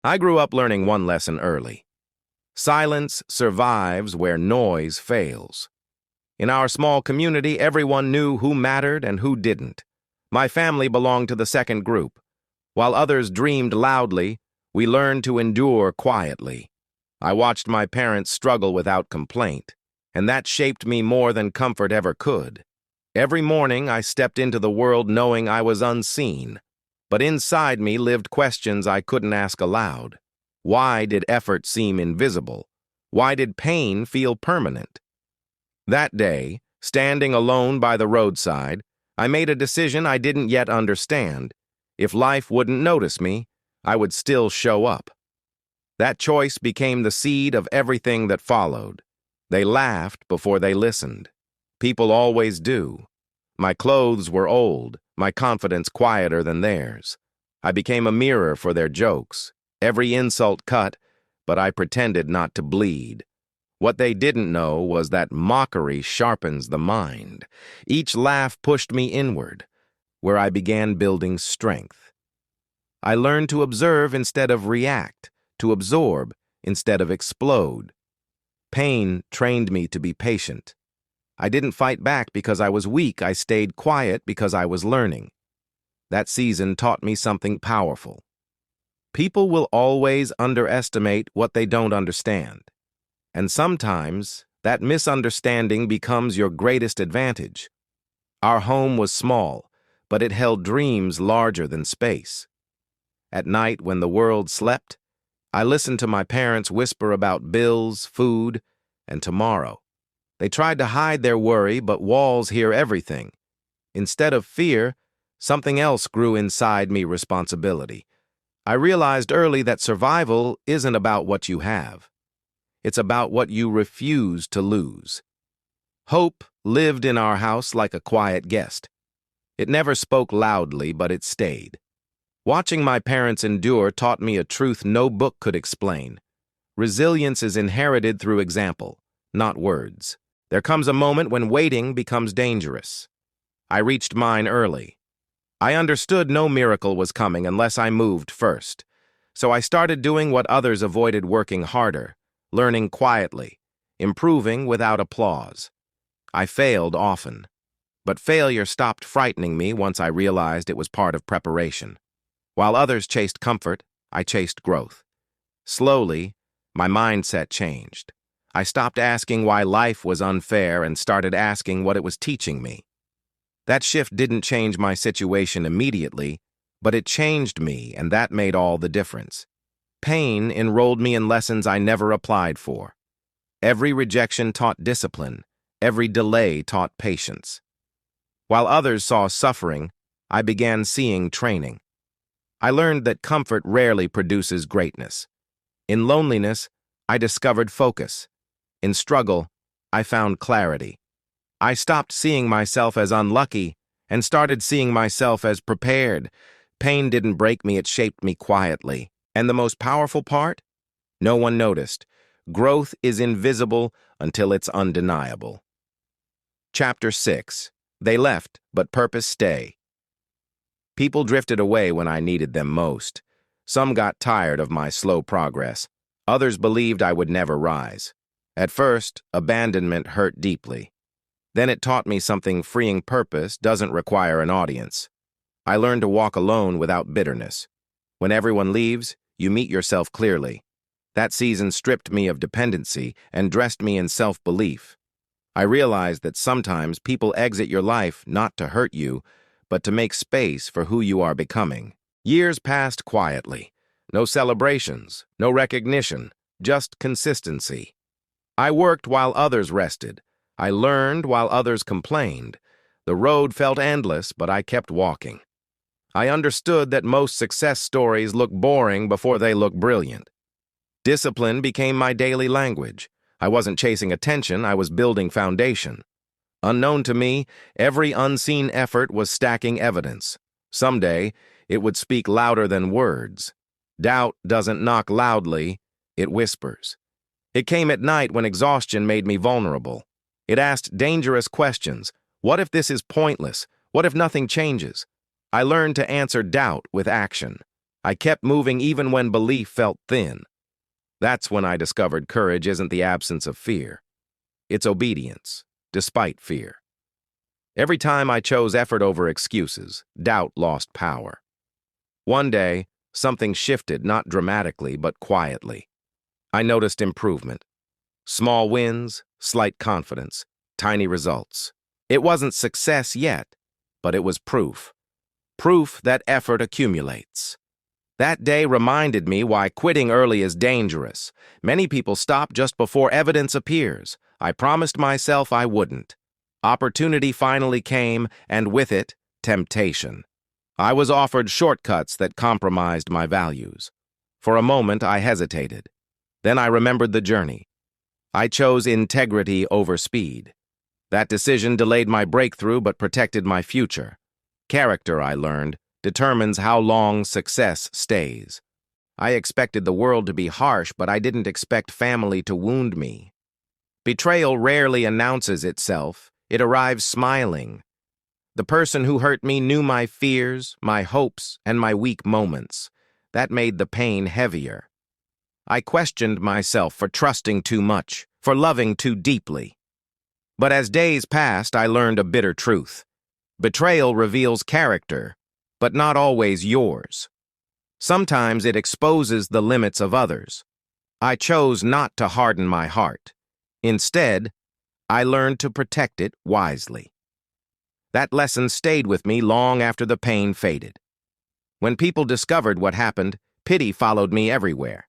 I grew up learning one lesson early. Silence survives where noise fails. In our small community, everyone knew who mattered and who didn't. My family belonged to the second group. While others dreamed loudly, we learned to endure quietly. I watched my parents struggle without complaint, and that shaped me more than comfort ever could. Every morning, I stepped into the world knowing I was unseen, but inside me lived questions I couldn't ask aloud. Why did effort seem invisible? Why did pain feel permanent? That day, standing alone by the roadside, I made a decision I didn't yet understand. If life wouldn't notice me, I would still show up. That choice became the seed of everything that followed. They laughed before they listened. People always do. My clothes were old, my confidence quieter than theirs. I became a mirror for their jokes. Every insult cut, but I pretended not to bleed. What they didn't know was that mockery sharpens the mind. Each laugh pushed me inward, where I began building strength. I learned to observe instead of react, to absorb instead of explode. Pain trained me to be patient. I didn't fight back because I was weak. I stayed quiet because I was learning. That season taught me something powerful. People will always underestimate what they don't understand. And sometimes, that misunderstanding becomes your greatest advantage. Our home was small, but it held dreams larger than space. At night, when the world slept, I listened to my parents whisper about bills, food, and tomorrow. They tried to hide their worry, but walls hear everything. Instead of fear, something else grew inside me: responsibility. I realized early that survival isn't about what you have. It's about what you refuse to lose. Hope lived in our house like a quiet guest. It never spoke loudly, but it stayed. Watching my parents endure taught me a truth no book could explain. Resilience is inherited through example, not words. There comes a moment when waiting becomes dangerous. I reached mine early. I understood no miracle was coming unless I moved first. So I started doing what others avoided: working harder, learning quietly, improving without applause. I failed often, but failure stopped frightening me once I realized it was part of preparation. While others chased comfort, I chased growth. Slowly, my mindset changed. I stopped asking why life was unfair and started asking what it was teaching me. That shift didn't change my situation immediately, but it changed me, and that made all the difference. Pain enrolled me in lessons I never applied for. Every rejection taught discipline. Every delay taught patience. While others saw suffering, I began seeing training. I learned that comfort rarely produces greatness. In loneliness, I discovered focus. In struggle, I found clarity. I stopped seeing myself as unlucky and started seeing myself as prepared. Pain didn't break me, it shaped me quietly. And the most powerful part? No one noticed. Growth is invisible until it's undeniable. Chapter 6. They left, but purpose stay. People drifted away when I needed them most. Some got tired of my slow progress. Others believed I would never rise. At first, abandonment hurt deeply. Then it taught me something: freeing purpose doesn't require an audience. I learned to walk alone without bitterness. When everyone leaves, you meet yourself clearly. That season stripped me of dependency and dressed me in self-belief. I realized that sometimes people exit your life not to hurt you, but to make space for who you are becoming. Years passed quietly. No celebrations, no recognition, just consistency. I worked while others rested. I learned while others complained. The road felt endless, but I kept walking. I understood that most success stories look boring before they look brilliant. Discipline became my daily language. I wasn't chasing attention, I was building foundation. Unknown to me, every unseen effort was stacking evidence. Someday, it would speak louder than words. Doubt doesn't knock loudly, it whispers. It came at night when exhaustion made me vulnerable. It asked dangerous questions. What if this is pointless? What if nothing changes? I learned to answer doubt with action. I kept moving even when belief felt thin. That's when I discovered courage isn't the absence of fear. It's obedience, despite fear. Every time I chose effort over excuses, doubt lost power. One day, something shifted, not dramatically, but quietly. I noticed improvement. Small wins, slight confidence, tiny results. It wasn't success yet, but it was proof. Proof that effort accumulates. That day reminded me why quitting early is dangerous. Many people stop just before evidence appears. I promised myself I wouldn't. Opportunity finally came, and with it, temptation. I was offered shortcuts that compromised my values. For a moment, I hesitated. Then I remembered the journey. I chose integrity over speed. That decision delayed my breakthrough but protected my future. Character, I learned, determines how long success stays. I expected the world to be harsh, but I didn't expect family to wound me. Betrayal rarely announces itself. It arrives smiling. The person who hurt me knew my fears, my hopes, and my weak moments. That made the pain heavier. I questioned myself for trusting too much, for loving too deeply. But as days passed, I learned a bitter truth. Betrayal reveals character, but not always yours. Sometimes it exposes the limits of others. I chose not to harden my heart. Instead, I learned to protect it wisely. That lesson stayed with me long after the pain faded. When people discovered what happened, pity followed me everywhere.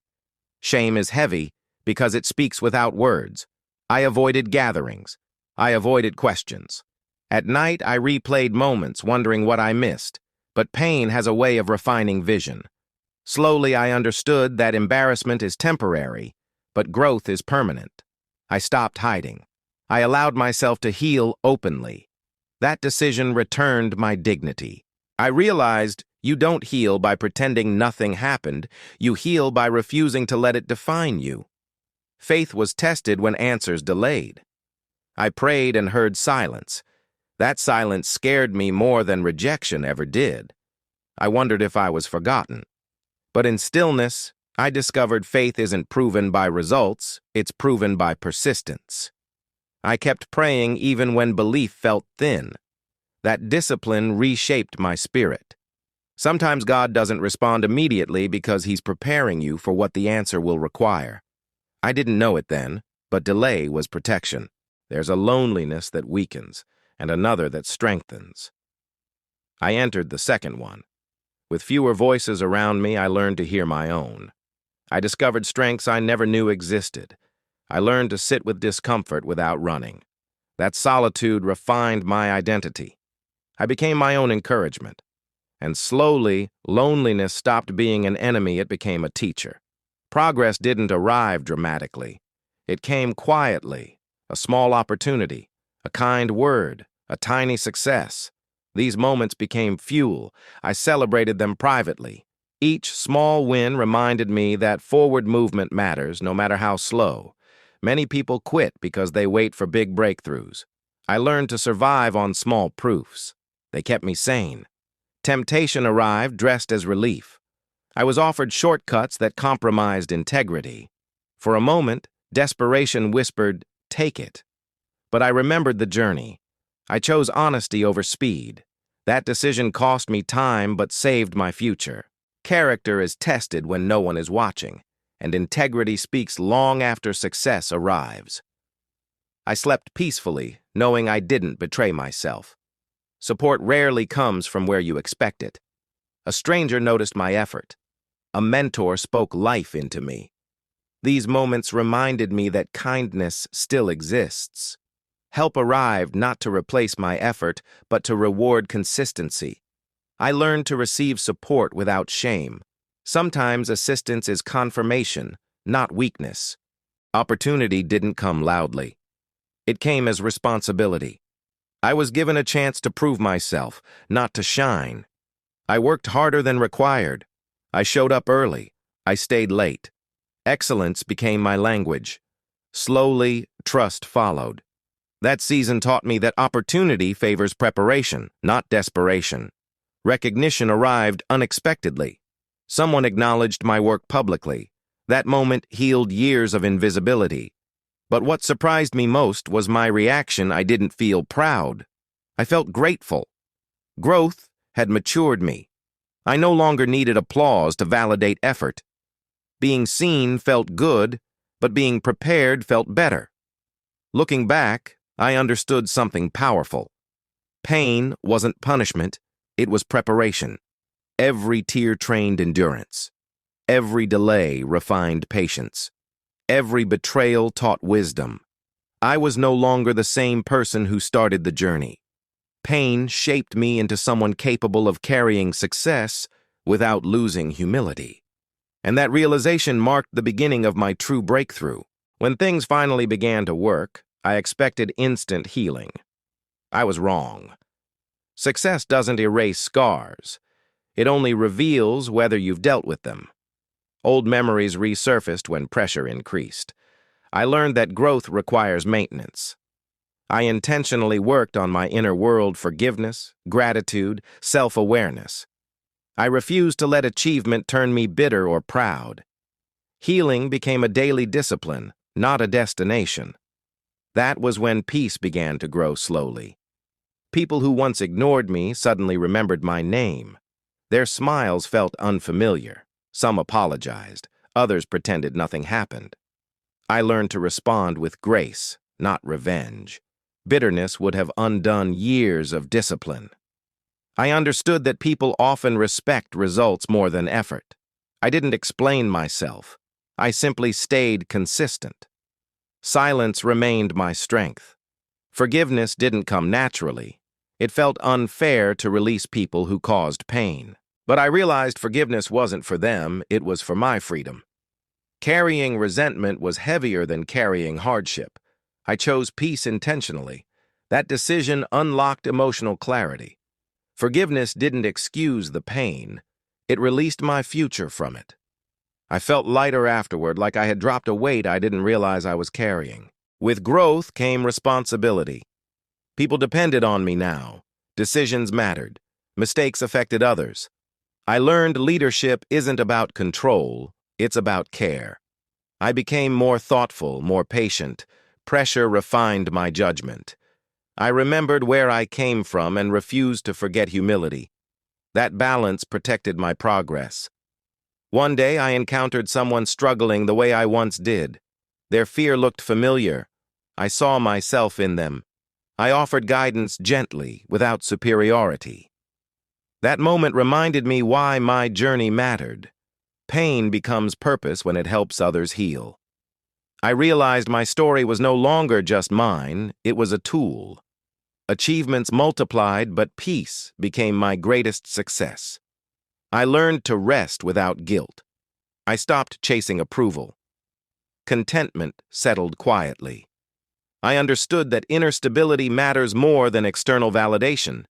Shame is heavy because it speaks without words. I avoided gatherings. I avoided questions. At night, I replayed moments, wondering what I missed. But pain has a way of refining vision. Slowly, I understood that embarrassment is temporary, but growth is permanent. I stopped hiding. I allowed myself to heal openly. That decision returned my dignity. I realized you don't heal by pretending nothing happened. You heal by refusing to let it define you. Faith was tested when answers delayed. I prayed and heard silence. That silence scared me more than rejection ever did. I wondered if I was forgotten. But in stillness, I discovered faith isn't proven by results, it's proven by persistence. I kept praying even when belief felt thin. That discipline reshaped my spirit. Sometimes God doesn't respond immediately because He's preparing you for what the answer will require. I didn't know it then, but delay was protection. There's a loneliness that weakens, and another that strengthens. I entered the second one. With fewer voices around me, I learned to hear my own. I discovered strengths I never knew existed. I learned to sit with discomfort without running. That solitude refined my identity. I became my own encouragement. And slowly, loneliness stopped being an enemy, it became a teacher. Progress didn't arrive dramatically. It came quietly, a small opportunity, a kind word, a tiny success. These moments became fuel. I celebrated them privately. Each small win reminded me that forward movement matters, no matter how slow. Many people quit because they wait for big breakthroughs. I learned to survive on small proofs. They kept me sane. Temptation arrived dressed as relief. I was offered shortcuts that compromised integrity. For a moment, desperation whispered, "Take it." But I remembered the journey. I chose honesty over speed. That decision cost me time but saved my future. Character is tested when no one is watching, and integrity speaks long after success arrives. I slept peacefully, knowing I didn't betray myself. Support rarely comes from where you expect it. A stranger noticed my effort. A mentor spoke life into me. These moments reminded me that kindness still exists. Help arrived not to replace my effort, but to reward consistency. I learned to receive support without shame. Sometimes assistance is confirmation, not weakness. Opportunity didn't come loudly. It came as responsibility. I was given a chance to prove myself, not to shine. I worked harder than required. I showed up early. I stayed late. Excellence became my language. Slowly, trust followed. That season taught me that opportunity favors preparation, not desperation. Recognition arrived unexpectedly. Someone acknowledged my work publicly. That moment healed years of invisibility. But what surprised me most was my reaction. I didn't feel proud. I felt grateful. Growth had matured me. I no longer needed applause to validate effort. Being seen felt good, but being prepared felt better. Looking back, I understood something powerful. Pain wasn't punishment, it was preparation. Every tear trained endurance. Every delay refined patience. Every betrayal taught wisdom. I was no longer the same person who started the journey. Pain shaped me into someone capable of carrying success without losing humility. And that realization marked the beginning of my true breakthrough. When things finally began to work, I expected instant healing. I was wrong. Success doesn't erase scars. It only reveals whether you've dealt with them. Old memories resurfaced when pressure increased. I learned that growth requires maintenance. I intentionally worked on my inner world: forgiveness, gratitude, self-awareness. I refused to let achievement turn me bitter or proud. Healing became a daily discipline, not a destination. That was when peace began to grow slowly. People who once ignored me suddenly remembered my name. Their smiles felt unfamiliar. Some apologized. Others pretended nothing happened. I learned to respond with grace, not revenge. Bitterness would have undone years of discipline. I understood that people often respect results more than effort. I didn't explain myself. I simply stayed consistent. Silence remained my strength. Forgiveness didn't come naturally. It felt unfair to release people who caused pain. But I realized forgiveness wasn't for them, it was for my freedom. Carrying resentment was heavier than carrying hardship. I chose peace intentionally. That decision unlocked emotional clarity. Forgiveness didn't excuse the pain. It released my future from it. I felt lighter afterward, like I had dropped a weight I didn't realize I was carrying. With growth came responsibility. People depended on me now. Decisions mattered. Mistakes affected others. I learned leadership isn't about control, it's about care. I became more thoughtful, more patient. Pressure refined my judgment. I remembered where I came from and refused to forget humility. That balance protected my progress. One day I encountered someone struggling the way I once did. Their fear looked familiar. I saw myself in them. I offered guidance gently, without superiority. That moment reminded me why my journey mattered. Pain becomes purpose when it helps others heal. I realized my story was no longer just mine, it was a tool. Achievements multiplied, but peace became my greatest success. I learned to rest without guilt. I stopped chasing approval. Contentment settled quietly. I understood that inner stability matters more than external validation.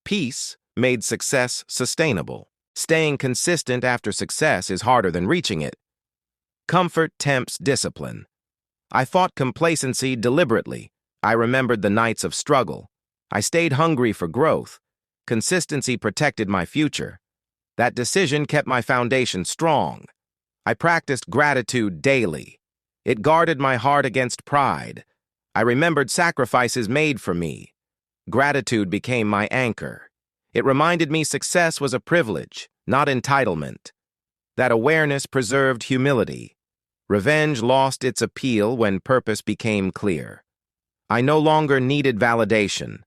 Peace made success sustainable. Staying consistent after success is harder than reaching it. Comfort tempts discipline. I fought complacency deliberately. I remembered the nights of struggle. I stayed hungry for growth. Consistency protected my future. That decision kept my foundation strong. I practiced gratitude daily. It guarded my heart against pride. I remembered sacrifices made for me. Gratitude became my anchor. It reminded me success was a privilege, not entitlement. That awareness preserved humility. Revenge lost its appeal when purpose became clear. I no longer needed validation.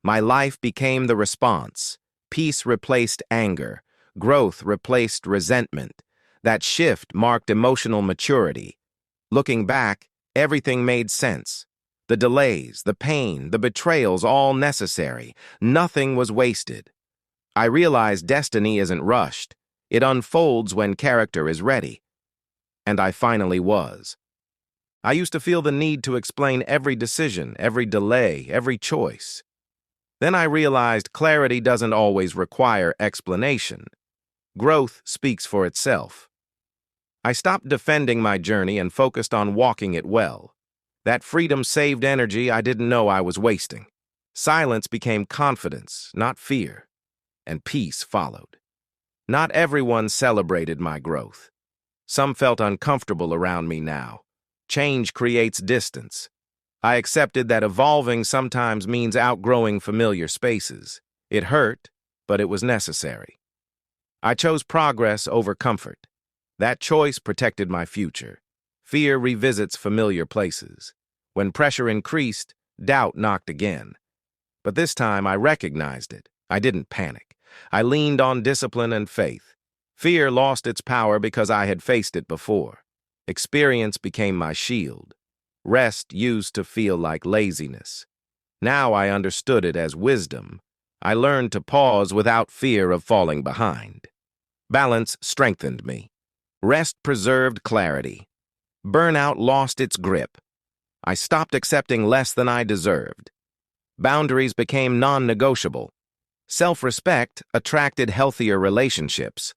My life became the response. Peace replaced anger. Growth replaced resentment. That shift marked emotional maturity. Looking back, everything made sense. The delays, the pain, the betrayals, all necessary. Nothing was wasted. I realized destiny isn't rushed. It unfolds when character is ready. And I finally was. I used to feel the need to explain every decision, every delay, every choice. Then I realized clarity doesn't always require explanation. Growth speaks for itself. I stopped defending my journey and focused on walking it well. That freedom saved energy I didn't know I was wasting. Silence became confidence, not fear, and peace followed. Not everyone celebrated my growth. Some felt uncomfortable around me now. Change creates distance. I accepted that evolving sometimes means outgrowing familiar spaces. It hurt, but it was necessary. I chose progress over comfort. That choice protected my future. Fear revisits familiar places. When pressure increased, doubt knocked again. But this time I recognized it. I didn't panic. I leaned on discipline and faith. Fear lost its power because I had faced it before. Experience became my shield. Rest used to feel like laziness. Now I understood it as wisdom. I learned to pause without fear of falling behind. Balance strengthened me. Rest preserved clarity. Burnout lost its grip. I stopped accepting less than I deserved. Boundaries became non-negotiable. Self-respect attracted healthier relationships.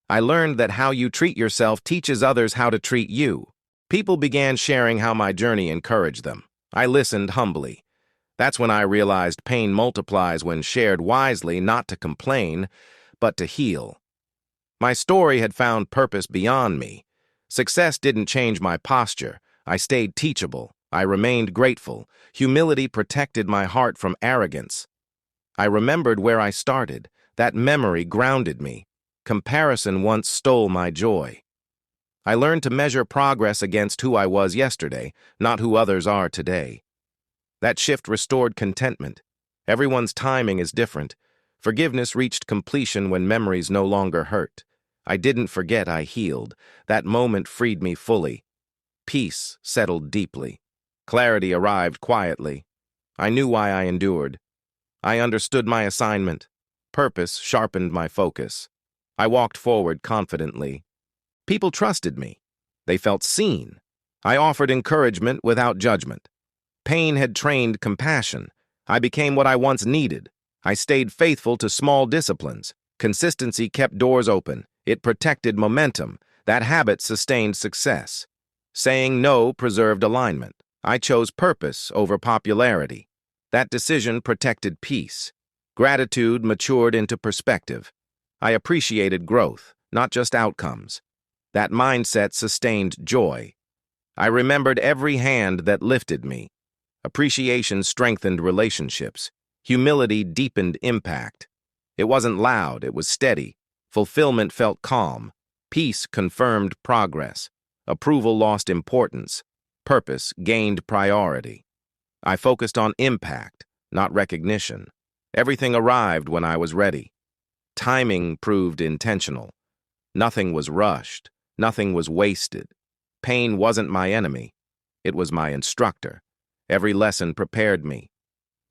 I learned that how you treat yourself teaches others how to treat you. People began sharing how my journey encouraged them. I listened humbly. That's when I realized pain multiplies when shared wisely, not to complain, but to heal. My story had found purpose beyond me. Success didn't change my posture. I stayed teachable. I remained grateful. Humility protected my heart from arrogance. I remembered where I started. That memory grounded me. Comparison once stole my joy. I learned to measure progress against who I was yesterday, not who others are today. That shift restored contentment. Everyone's timing is different. Forgiveness reached completion when memories no longer hurt. I didn't forget, I healed. That moment freed me fully. Peace settled deeply. Clarity arrived quietly. I knew why I endured. I understood my assignment. Purpose sharpened my focus. I walked forward confidently. People trusted me. They felt seen. I offered encouragement without judgment. Pain had trained compassion. I became what I once needed. I stayed faithful to small disciplines. Consistency kept doors open. It protected momentum. That habit sustained success. Saying no preserved alignment. I chose purpose over popularity. That decision protected peace. Gratitude matured into perspective. I appreciated growth, not just outcomes. That mindset sustained joy. I remembered every hand that lifted me. Appreciation strengthened relationships. Humility deepened impact. It wasn't loud, it was steady. Fulfillment felt calm. Peace confirmed progress. Approval lost importance. Purpose gained priority. I focused on impact, not recognition. Everything arrived when I was ready. Timing proved intentional. Nothing was rushed. Nothing was wasted. Pain wasn't my enemy. It was my instructor. Every lesson prepared me.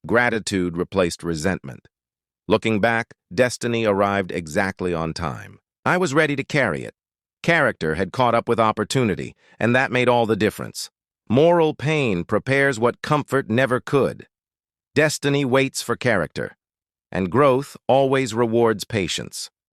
Gratitude replaced resentment. Looking back, destiny arrived exactly on time. I was ready to carry it. Character had caught up with opportunity, and that made all the difference. Moral pain prepares what comfort never could. Destiny waits for character, and growth always rewards patience.